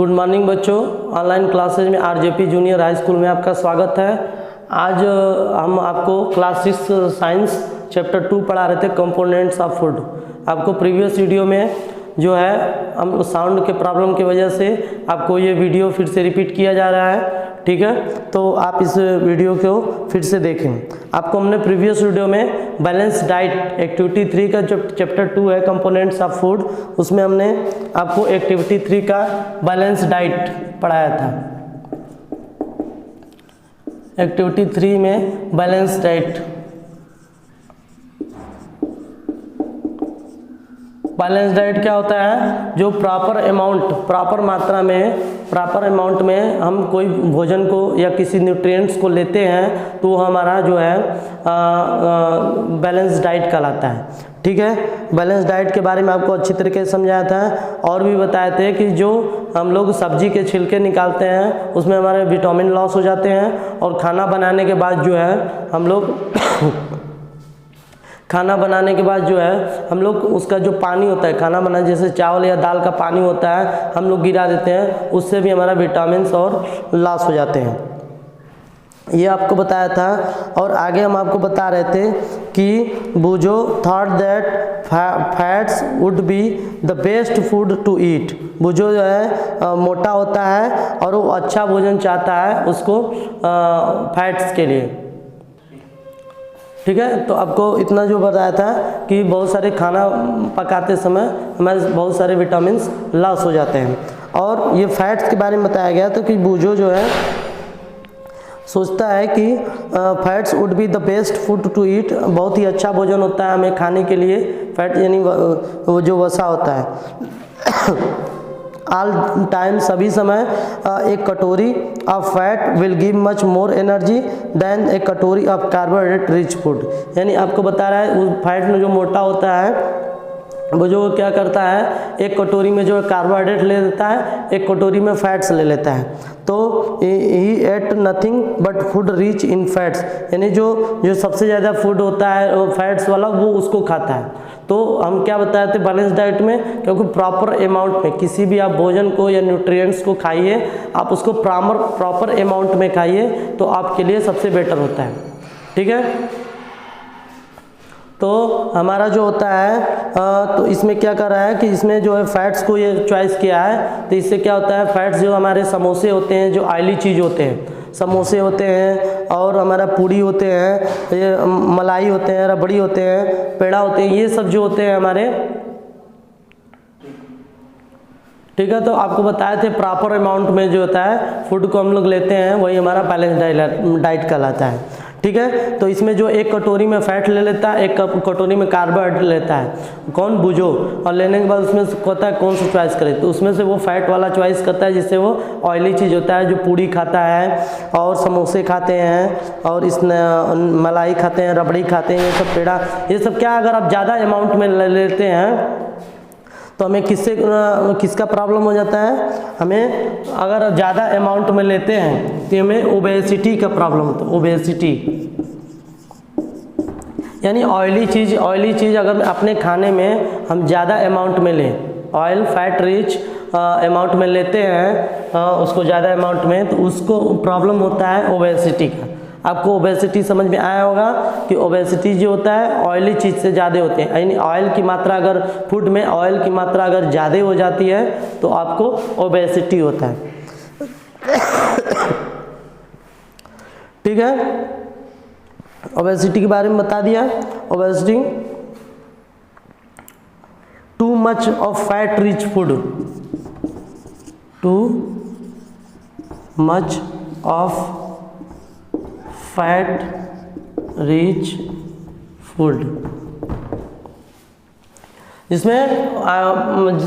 Good morning बच्चों, online classes में RJP junior high school में आपका स्वागत है। आज हम आपको क्लास 6 साइंस चैप्टर 2 पढ़ा रहे थे, कंपोनेंट्स ऑफ फूड। आपको प्रीवियस वीडियो में जो है हम साउंड के प्रॉब्लम की वजह से आपको ये वीडियो फिर से रिपीट किया जा रहा है, ठीक है। तो आप इस वीडियो को फिर से देखें। आपको हमने प्रीवियस वीडियो में बैलेंस डाइट एक्टिविटी 3 का जो चैप्टर 2 है कंपोनेंट्स ऑफ फूड, उसमें हमने आपको एक्टिविटी 3 का बैलेंस डाइट पढ़ाया था। एक्टिविटी 3 में बैलेंस डाइट, बैलेंस डाइट क्या होता है? जो प्रॉपर अमाउंट, प्रॉपर मात्रा में, प्रॉपर अमाउंट में हम कोई भोजन को या किसी न्यूट्रिएंट्स को लेते हैं तो हमारा जो है बैलेंस डाइट कहलाता है, ठीक है। बैलेंस डाइट के बारे में आपको अच्छी तरीके से समझाया था और भी बताए थे कि जो हम लोग सब्जी के छिलके निकालते हैं उसमें हमारे विटामिन लॉस हो जाते हैं, और खाना बनाने के बाद जो है हम लोग खाना बनाने के बाद जो है हम लोग उसका जो पानी होता है, खाना बनाने जैसे चावल या दाल का पानी होता है, हम लोग गिरा देते हैं, उससे भी हमारा विटामिन्स और लॉस हो जाते हैं। ये आपको बताया था। और आगे हम आपको बता रहे थे कि बूजो thought that fats would be the best food to eat. बूजो जो है मोटा होता है और वो अच्छा भोजन चाहता है उसको फैट्स के लिए, ठीक है। तो आपको इतना जो बताया था कि बहुत सारे खाना पकाते समय हमारे बहुत सारे विटामिन्स लॉस हो जाते हैं। और ये फैट्स के बारे में बताया गया तो कि बूजो जो है सोचता है कि fats would be the best food to eat, बहुत ही अच्छा भोजन होता है हमें खाने के लिए। फैट यानी वो जो वसा होता है ऑल टाइम, सभी समय एक कटोरी of fat will give much more energy than a कटोरी ऑफ कार्बोहाइड्रेट रिच फूड। यानी आपको बता रहा है उस फैट में जो मोटा होता है वो जो क्या करता है, एक कटोरी में जो कार्बोहाइड्रेट ले लेता है, एक कटोरी में फैट्स ले लेता है। तो he ate nothing but food rich in fats, यानी जो सबसे ज़्यादा फूड होता है फैट्स वाला वो उसको खाता है। तो हम क्या बताए थे बैलेंस डाइट में, क्योंकि प्रॉपर अमाउंट में किसी भी आप भोजन को या न्यूट्रिएंट्स को खाइए, आप उसको प्रॉपर अमाउंट में खाइए तो आपके लिए सबसे बेटर होता है, ठीक है। तो हमारा जो होता है तो इसमें क्या कर रहा है कि इसमें जो है फैट्स को ये चॉइस किया है, तो इससे क्या होता है फैट्स जो हमारे समोसे होते हैं, जो ऑयली चीज़ होते हैं, समोसे होते हैं और हमारा पूड़ी होते हैं, ये मलाई होते हैं, रबड़ी होते हैं, पेड़ा होते हैं, ये सब जो होते हैं हमारे, ठीक है। तो आपको बताए थे प्रॉपर अमाउंट में जो होता है फूड को हम लोग लेते हैं वही हमारा बैलेंस डाइट कहलाता है, ठीक है। तो इसमें जो एक कटोरी में फैट ले लेता है, एक कटोरी में कार्बोहाइड्रेट लेता है, कौन? बूजो। और लेने के बाद उसमें से कहता है कौन सा चॉइस करे, तो उसमें से वो फैट वाला चॉइस करता है जिससे वो ऑयली चीज़ होता है, जो पूड़ी खाता है और समोसे खाते हैं और इस मलाई खाते हैं, रबड़ी खाते हैं, ये सब पेड़ा, ये सब क्या अगर आप ज़्यादा अमाउंट में ले लेते हैं तो हमें किसका प्रॉब्लम हो जाता है? हमें अगर ज़्यादा अमाउंट में लेते हैं तो हमें ओबेसिटी का प्रॉब्लम होता है। ओबेसिटी यानी ऑयली चीज़ अगर अपने खाने में हम ज़्यादा अमाउंट में लें, ऑयल फैट रिच अमाउंट में लेते हैं उसको ज़्यादा अमाउंट में, तो उसको प्रॉब्लम होता है ओबेसिटी का। आपको ओबेसिटी समझ में आया होगा कि ओबेसिटी जो होता है ऑयली चीज़ से ज़्यादा होते हैं, यानी ऑयल की मात्रा अगर फूड में ऑयल की मात्रा अगर ज़्यादा हो जाती है तो आपको ओबेसिटी होता है, ठीक है। ओबेसिटी के बारे में बता दिया। Obesity too much of fat rich food, too much of fat rich food, जिसमें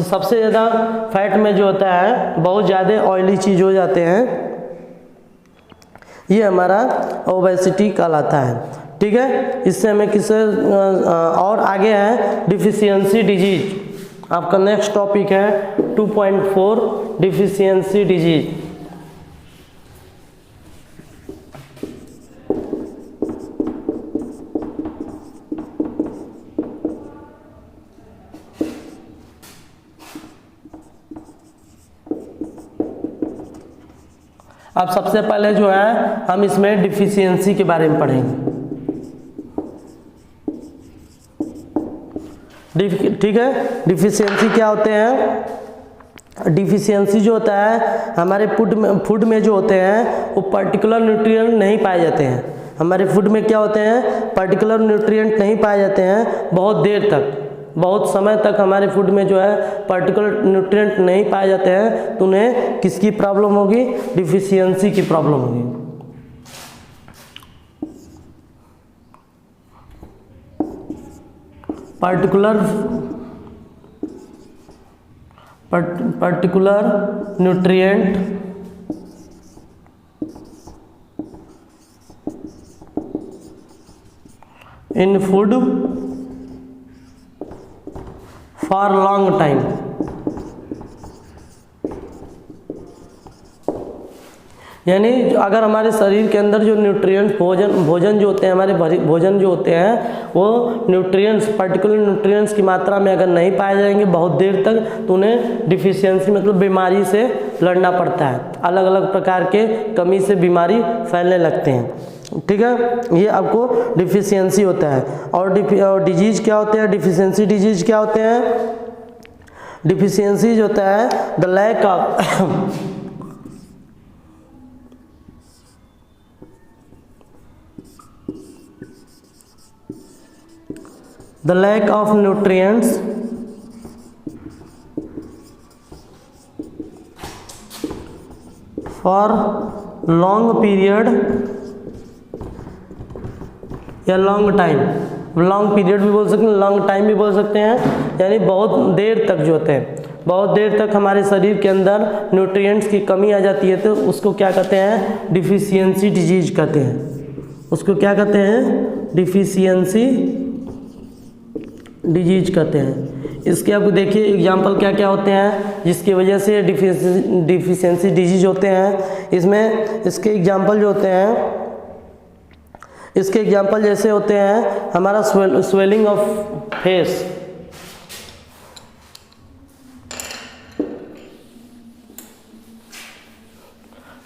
सबसे ज़्यादा फैट में जो होता है बहुत ज़्यादा ऑयली चीज़ हो जाते हैं, ये हमारा ओबेसिटी कहलाता है, ठीक है। इससे हमें किसे और आगे है डिफिशियंसी डिजीज। आपका नेक्स्ट टॉपिक है 2.4 डिफिशियंसी डिजीज। अब सबसे पहले जो है हम इसमें डिफिशियंसी के बारे में पढ़ेंगे। ठीक है, डिफिशियंसी क्या होते हैं? डिफिशियंसी जो होता है हमारे फूड में जो होते हैं वो पर्टिकुलर न्यूट्रिएंट नहीं पाए जाते हैं। हमारे फूड में क्या होते हैं? पर्टिकुलर न्यूट्रिएंट नहीं पाए जाते हैं बहुत देर तक, बहुत समय तक हमारे फूड में जो है पर्टिकुलर न्यूट्रिएंट नहीं पाए जाते हैं, तो उन्हें किसकी प्रॉब्लम होगी? डिफिशियंसी की प्रॉब्लम होगी। Particular nutrient in food for long time. यानी अगर हमारे शरीर के अंदर जो न्यूट्रिएंट्स भोजन जो होते हैं, हमारे भोजन जो होते हैं वो न्यूट्रिएंट्स, पर्टिकुलर न्यूट्रिएंट्स की मात्रा में अगर नहीं पाए जाएंगे बहुत देर तक, तो उन्हें डिफिशियंसी मतलब बीमारी से लड़ना पड़ता है। अलग अलग प्रकार के कमी से बीमारी फैलने लगते हैं। ठीक है, ये आपको डिफिशियंसी होता है। और डिजीज क्या होते हैं? डिफिशियंसी डिजीज क्या होते हैं? डिफिशियंसी जो होता है the lack of the lack of nutrients for long period या लॉन्ग टाइम। लॉन्ग पीरियड भी बोल सकते हैं, लॉन्ग टाइम भी बोल सकते हैं। यानी बहुत देर तक जो होते हैं, बहुत देर तक हमारे शरीर के अंदर न्यूट्रिएंट्स की कमी आ जाती है, तो उसको क्या कहते हैं? डिफिशियंसी डिजीज कहते हैं। उसको क्या कहते हैं? डिफिशियंसी डिजीज कहते हैं। इसके आपको देखिए एग्जाम्पल क्या क्या होते हैं जिसकी वजह से डिफिशियंसी डिजीज होते हैं। इसमें इसके एग्जाम्पल जो होते हैं, इसके एग्जाम्पल जैसे होते हैं हमारा स्वेलिंग ऑफ फेस,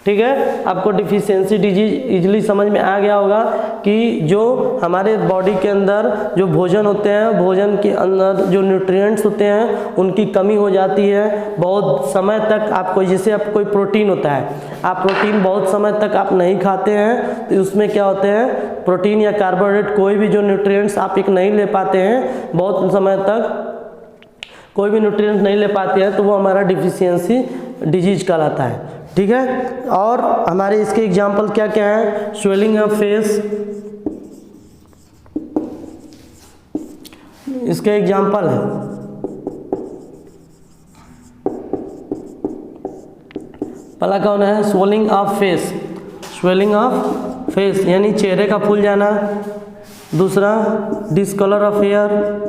ठीक है। आपको डिफिशियंसी डिजीज इजीली समझ में आ गया होगा कि जो हमारे बॉडी के अंदर जो भोजन होते हैं, भोजन के अंदर जो न्यूट्रिएंट्स होते हैं उनकी कमी हो जाती है बहुत समय तक। आपको जैसे आप कोई प्रोटीन होता है, आप प्रोटीन बहुत समय तक आप नहीं खाते हैं, तो उसमें क्या होते हैं? प्रोटीन या कार्बोहाइड्रेट कोई भी जो न्यूट्रिएंट्स आप एक नहीं ले पाते हैं, बहुत समय तक कोई भी न्यूट्रिएंट्स नहीं ले पाते हैं, तो वो हमारा डिफिशियंसी डिजीज कहलाता है। ठीक है, और हमारे इसके एग्जाम्पल क्या क्या है? स्वेलिंग ऑफ फेस, इसके एग्जाम्पल है पहला कौन है? Swelling of face. Swelling of face यानी चेहरे का फूल जाना। दूसरा डिसकलर ऑफ हेयर,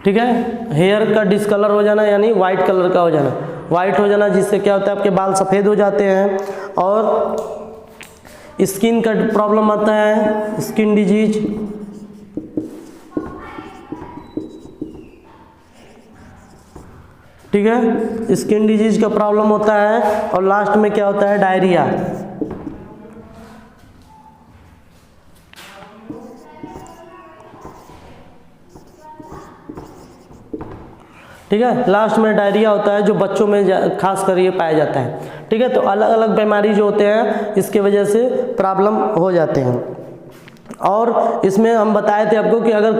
ठीक है। हेयर का डिसकलर हो जाना यानी वाइट कलर का हो जाना, वाइट हो जाना जिससे क्या होता है आपके बाल सफ़ेद हो जाते हैं। और स्किन का प्रॉब्लम आता है, स्किन डिजीज, ठीक है, स्किन डिजीज का प्रॉब्लम होता है। और लास्ट में क्या होता है? डायरिया। ठीक है, लास्ट में डायरिया होता है जो बच्चों में खास कर ये पाया जाता है। ठीक है, तो अलग अलग बीमारी जो होते हैं इसके वजह से प्रॉब्लम हो जाते हैं। और इसमें हम बताए थे आपको कि अगर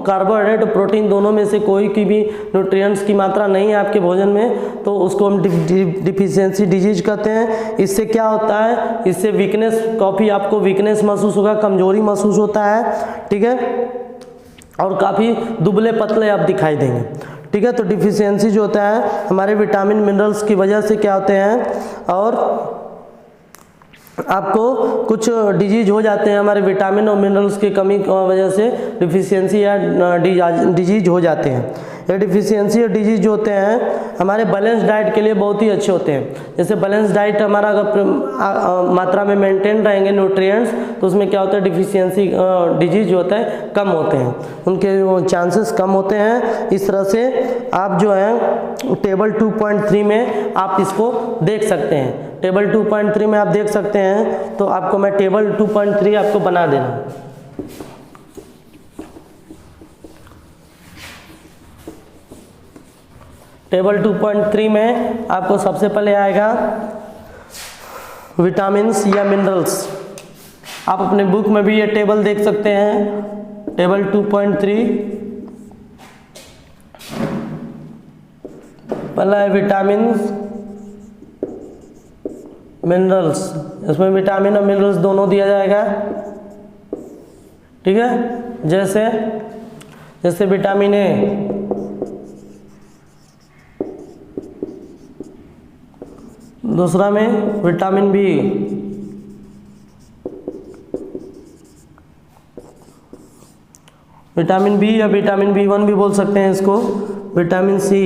कार्बोहाइड्रेट और प्रोटीन दोनों में से कोई की भी न्यूट्रिएंट्स की मात्रा नहीं है आपके भोजन में, तो उसको हम डिफिशियंसी डिजीज कहते हैं। इससे क्या होता है? इससे वीकनेस, काफ़ी आपको वीकनेस महसूस होगा, कमजोरी महसूस होता है। ठीक है, और काफ़ी दुबले पतले आप दिखाई देंगे। ठीक है, तो डिफिशियंसी जो होता है हमारे विटामिन मिनरल्स की वजह से क्या होते हैं, और आपको कुछ डिजीज हो जाते हैं हमारे विटामिन और मिनरल्स की कमी की वजह से डिफिशियंसी या डिजीज हो जाते हैं। ये डिफिशियंसी और डिजीज जो होते हैं हमारे बैलेंस डाइट के लिए बहुत ही अच्छे होते हैं। जैसे बैलेंस डाइट हमारा अगर मात्रा में मेंटेन रहेंगे न्यूट्रिएंट्स, तो उसमें क्या होता है, डिफिशियंसी डिजीज जो होता है कम होते हैं, उनके चांसेस कम होते हैं। इस तरह से आप जो है टेबल 2.3 में आप इसको देख सकते हैं। टेबल 2.3 में आप देख सकते हैं, तो आपको मैं टेबल 2.3 आपको बना दे रहा हूँ। टेबल 2.3 में आपको सबसे पहले आएगा विटामिन्स या मिनरल्स। आप अपने बुक में भी ये टेबल देख सकते हैं। टेबल 2.3 पहला है विटामिन्स, मिनरल्स। इसमें विटामिन और मिनरल्स दोनों दिया जाएगा, ठीक है। जैसे विटामिन ए, दूसरा में विटामिन बी, विटामिन बी या विटामिन B1 भी बोल सकते हैं इसको, विटामिन सी।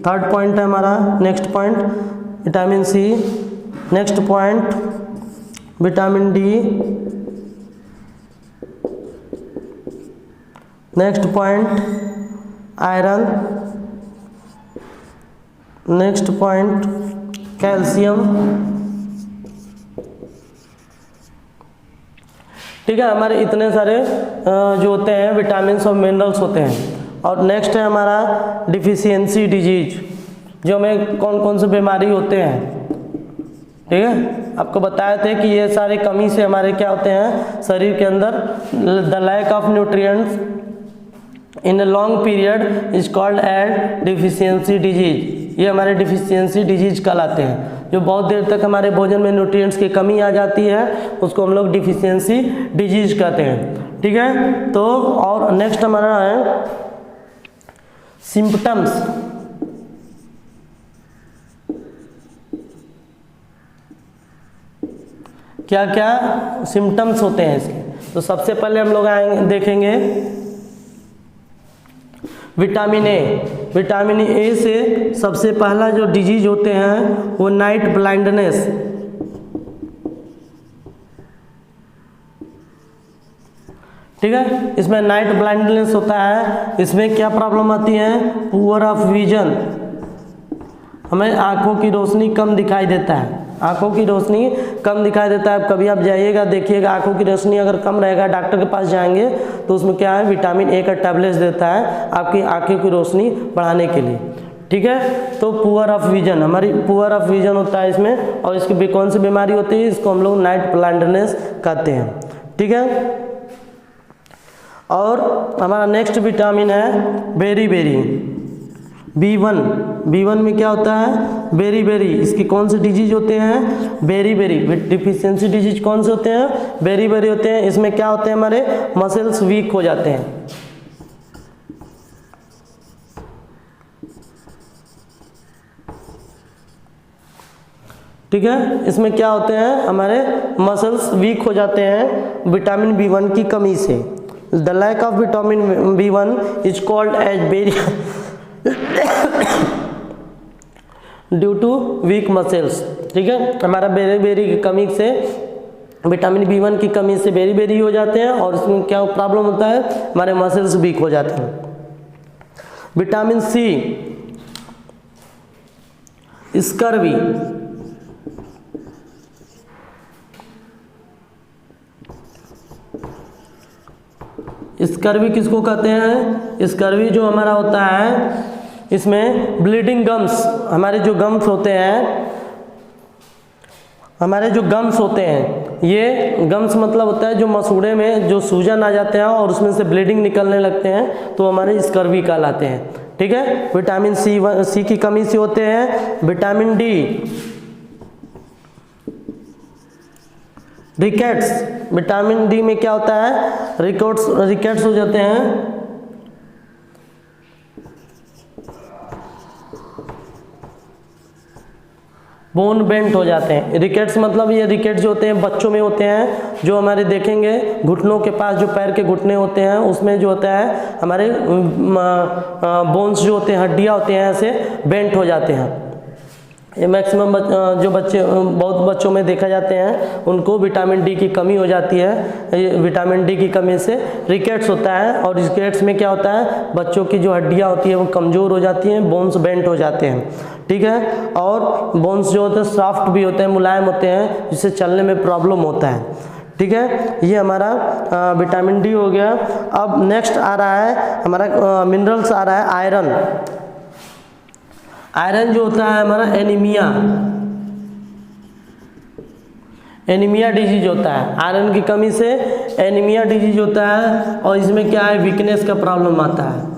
थर्ड पॉइंट है हमारा, next point vitamin C. Next point vitamin D. Next point iron. Next point calcium, ठीक है। हमारे इतने सारे जो होते हैं विटामिन्स और मिनरल्स होते हैं। और नेक्स्ट है हमारा डिफिशियंसी डिजीज, जो हमें कौन कौन से बीमारी होते हैं, ठीक है। आपको बताए थे कि ये सारे कमी से हमारे क्या होते हैं शरीर के अंदर, the lack of nutrients in a long period is called as deficiency disease. ये हमारे डिफिशियंसी डिजीज कहलाते हैं। जो बहुत देर तक हमारे भोजन में न्यूट्रिएंट्स की कमी आ जाती है, उसको हम लोग डिफिशियंसी डिजीज कहते हैं, ठीक है। तो और नेक्स्ट हमारा है सिम्पटम्स। क्या क्या सिम्पटम्स होते हैं इसके, तो सबसे पहले हम लोग देखेंगे विटामिन ए। विटामिन ए से सबसे पहला जो डिजीज होते हैं वो नाइट ब्लाइंडनेस। ठीक है, इसमें नाइट ब्लाइंडनेस होता है। इसमें क्या प्रॉब्लम आती है, पुअर ऑफ विजन, हमें आंखों की रोशनी कम दिखाई देता है, आंखों की रोशनी कम दिखाई देता है। कभी आप जाइएगा देखिएगा, आंखों की रोशनी अगर कम रहेगा, डॉक्टर के पास जाएंगे तो उसमें क्या है, विटामिन ए का टैबलेट देता है आपकी आंखों की रोशनी बढ़ाने के लिए, ठीक है। तो पुअर ऑफ विजन, हमारी पुअर ऑफ विजन होता है इसमें। और इसकी कौन सी बीमारी होती है, इसको हम लोग नाइट ब्लाइंडनेस कहते हैं, ठीक है। और हमारा नेक्स्ट विटामिन है बेरी बेरी, B1। B1 में क्या होता है, बेरी बेरी। इसकी कौन से डिजीज होते हैं, बेरी बेरी। डिफिशियंसी डिजीज कौन से होते हैं, बेरी बेरी होते हैं। इसमें क्या होते हैं, हमारे मसल्स वीक हो जाते हैं, ठीक है। इसमें क्या होते हैं, हमारे मसल्स वीक हो जाते हैं विटामिन B1 की कमी से। The lack of vitamin B1 is called as beri due to weak muscles, ठीक है। हमारा बेरी बेरी की कमी से, विटामिन B1 की कमी से बेरी बेरी हो जाते हैं। और इसमें क्या प्रॉब्लम होता है, हमारे मसल्स वीक हो जाते हैं। विटामिन सी, स्कर्वी, स्कर्वी किसको कहते हैं, स्कर्वी जो हमारा होता है, इसमें ब्लीडिंग गम्स, हमारे जो गम्स होते हैं, हमारे जो गम्स होते हैं, ये गम्स मतलब होता है जो मसूड़े में जो सूजन आ जाते हैं और उसमें से ब्लीडिंग निकलने लगते हैं, तो हमारे स्कर्वी कहलाते हैं, ठीक है। विटामिन सी की कमी से होते हैं। Vitamin D, rickets, vitamin D में क्या होता है, रिकेट्स हो जाते हैं। बोन बेंट हो जाते हैं। रिकेट्स मतलब ये रिकेट्स जो होते हैं बच्चों में होते हैं, जो हमारे देखेंगे घुटनों के पास जो पैर के घुटने होते हैं उसमें जो होता है हमारे बोन्स जो होते हैं, हड्डियाँ होती हैं, ऐसे बेंट हो जाते हैं। ये मैक्सिमम जो बच्चे बहुत बच्चों में देखा जाते हैं उनको विटामिन डी की कमी हो जाती है। ये विटामिन डी की कमी से रिकेट्स होता है, और रिकेट्स में क्या होता है बच्चों की जो हड्डियाँ होती है वो कमज़ोर हो जाती हैं, बोन्स बेंट हो जाते हैं, ठीक है। और बोन्स जो होते हैं सॉफ्ट भी होते हैं, मुलायम होते हैं, जिससे चलने में प्रॉब्लम होता है, ठीक है। ये हमारा विटामिन डी हो गया। अब नेक्स्ट आ रहा है हमारा मिनरल्स आ रहा है आयरन। आयरन जो होता है हमारा एनीमिया डिजीज होता है। आयरन की कमी से एनीमिया डिजीज होता है, और इसमें क्या है वीकनेस का प्रॉब्लम आता है।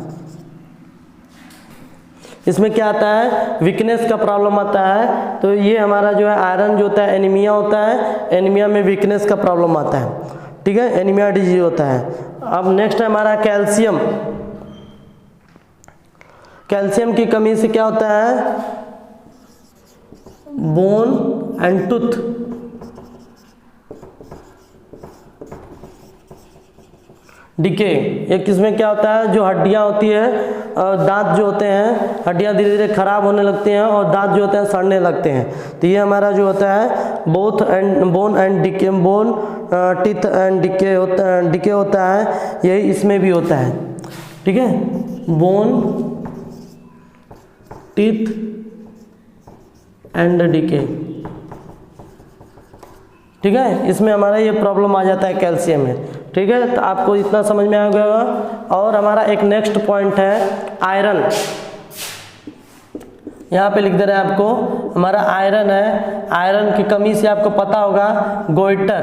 इसमें क्या आता है वीकनेस का प्रॉब्लम आता है। तो ये हमारा जो है आयरन जो होता है एनीमिया होता है, एनीमिया में वीकनेस का प्रॉब्लम आता है, ठीक है, एनीमिया डिजीज होता है। अब नेक्स्ट है हमारा कैल्शियम। कैल्शियम की कमी से क्या होता है बोन एंड टूथ, डिके। ये किसमें क्या होता है जो हड्डियां होती है, दांत जो होते हैं, हड्डियां धीरे धीरे खराब होने लगती हैं और दांत जो होते हैं सड़ने लगते हैं। तो ये हमारा जो होता है bone and decay, bone teeth and decay होता है, यही इसमें भी होता है, ठीक है, बोन टीथ एंड डिके, ठीक है। इसमें हमारा ये प्रॉब्लम आ जाता है कैल्शियम में, ठीक है। तो आपको इतना समझ में आ गया होगा। और हमारा एक नेक्स्ट पॉइंट है आयरन। यहाँ पे लिख दे रहे हैं आपको, हमारा आयरन है। आयरन की कमी से आपको पता होगा गोइटर,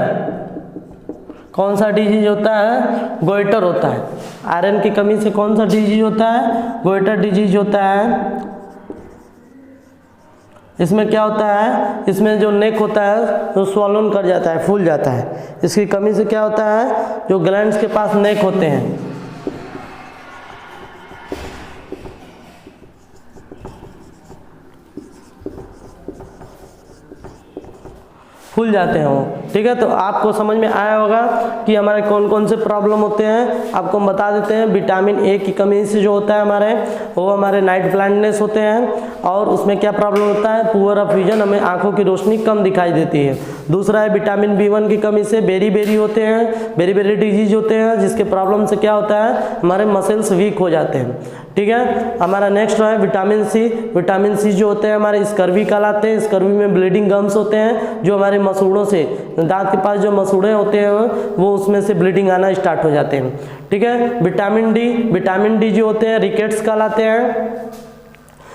कौन सा डिजीज होता है गोइटर होता है। आयरन की कमी से कौन सा डिजीज होता है गोइटर डिजीज होता है। इसमें क्या होता है, इसमें जो नेक होता है वो स्वॉलन कर जाता है, फूल जाता है। इसकी कमी से क्या होता है जो ग्लैंड्स के पास नेक होते हैं फूल जाते हैं वो, ठीक है। तो आपको समझ में आया होगा कि हमारे कौन कौन से प्रॉब्लम होते हैं। आपको हम बता देते हैं, विटामिन ए की कमी से जो होता है हमारे वो हमारे नाइट ब्लाइंडनेस होते हैं, और उसमें क्या प्रॉब्लम होता है पुअर ऑफ विजन, हमें आंखों की रोशनी कम दिखाई देती है। दूसरा है विटामिन B1 की कमी से बेरी होते हैं, बेरी डिजीज होते हैं, जिसके प्रॉब्लम से क्या होता है हमारे मसल्स वीक हो जाते हैं, ठीक है। हमारा नेक्स्ट है विटामिन सी। विटामिन सी जो होते हैं हमारे स्कर्वी कहलाते हैं। स्कर्वी में ब्लीडिंग गम्स होते हैं, जो हमारे मसूड़ों से, दांत के पास जो मसूड़े होते हैं वो उसमें से ब्लीडिंग आना स्टार्ट हो जाते हैं, ठीक है। विटामिन डी जो होते हैं रिकेट्स कहलाते हैं।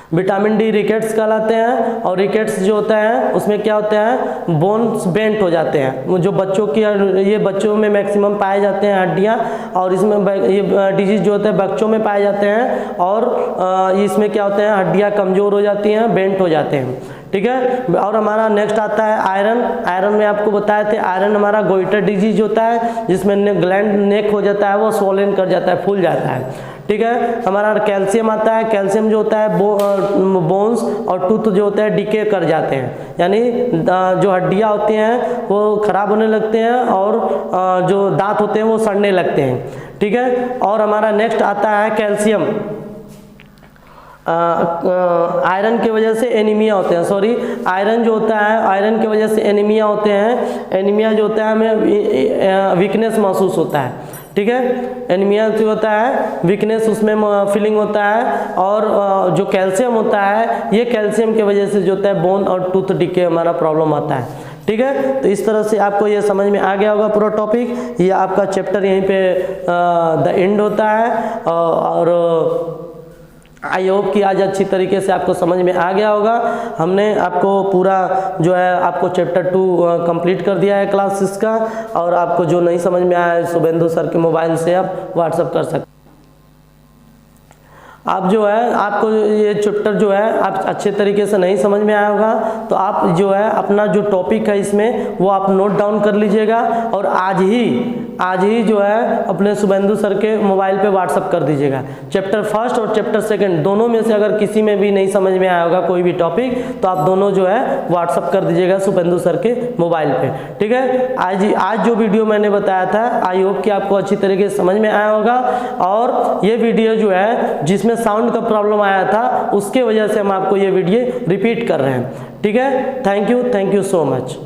विटामिन डी रिकेट्स कहलाते हैं, और रिकेट्स जो होता है उसमें क्या होता है बोन्स बेंट हो जाते हैं। जो बच्चों की, ये बच्चों में मैक्सिमम पाए जाते हैं हड्डियाँ, और इसमें ये डिजीज जो होता है बच्चों में पाए जाते हैं, और इसमें क्या होते हैं हड्डियाँ कमज़ोर हो जाती हैं, बेंट हो जाते हैं, ठीक है। और हमारा नेक्स्ट आता है आयरन। आयरन में आपको बताए थे आयरन हमारा गोइटर डिजीज होता है, जिसमें ग्लैंड नेक हो जाता है, वो स्वोलन कर जाता है, फूल जाता है, ठीक है। हमारा कैल्शियम आता है। कैल्शियम जो होता है बोन्स और टूथ जो होते हैं डिके कर जाते हैं, यानी जो हड्डियाँ होती हैं वो खराब होने लगते हैं, और जो दांत होते हैं वो सड़ने लगते हैं, ठीक है। और हमारा नेक्स्ट आता है कैल्शियम। आयरन की वजह से एनीमिया होते हैं, सॉरी, आयरन जो होता है आयरन की वजह से एनीमिया होते हैं। एनीमिया जो होता है हमें वीकनेस महसूस होता है, ठीक है। एनीमिया जो होता है वीकनेस, उसमें फीलिंग होता है। और जो कैल्शियम होता है, ये कैल्शियम की वजह से जो होता है बोन और टूथ डिके हमारा प्रॉब्लम आता है, ठीक है। तो इस तरह से आपको ये समझ में आ गया होगा पूरा टॉपिक। ये आपका चैप्टर यहीं पे द एंड होता है, और आई होप कि आज अच्छी तरीके से आपको समझ में आ गया होगा। हमने आपको पूरा जो है आपको चैप्टर 2 कंप्लीट कर दिया है क्लास 6 का, और आपको जो नहीं समझ में आया है शुभेंदु सर के मोबाइल से आप व्हाट्सअप कर सकते। आप जो है आपको ये चैप्टर जो है आप अच्छे तरीके से नहीं समझ में आया होगा, तो आप जो है अपना जो टॉपिक है इसमें वो आप नोट डाउन कर लीजिएगा और आज ही जो है अपने शुभेंदु सर के मोबाइल पे व्हाट्सअप कर दीजिएगा। चैप्टर फर्स्ट और चैप्टर सेकंड दोनों में से अगर किसी में भी नहीं समझ में आया होगा कोई भी टॉपिक, तो आप दोनों जो है व्हाट्सअप कर दीजिएगा शुभेंदु सर के मोबाइल पे, ठीक है। आज जो वीडियो मैंने बताया था आई होप कि आपको अच्छी तरीके से समझ में आया होगा, और ये वीडियो जो है जिसमें साउंड का प्रॉब्लम आया था उसके वजह से हम आपको ये वीडियो रिपीट कर रहे हैं, ठीक है। Thank you so much.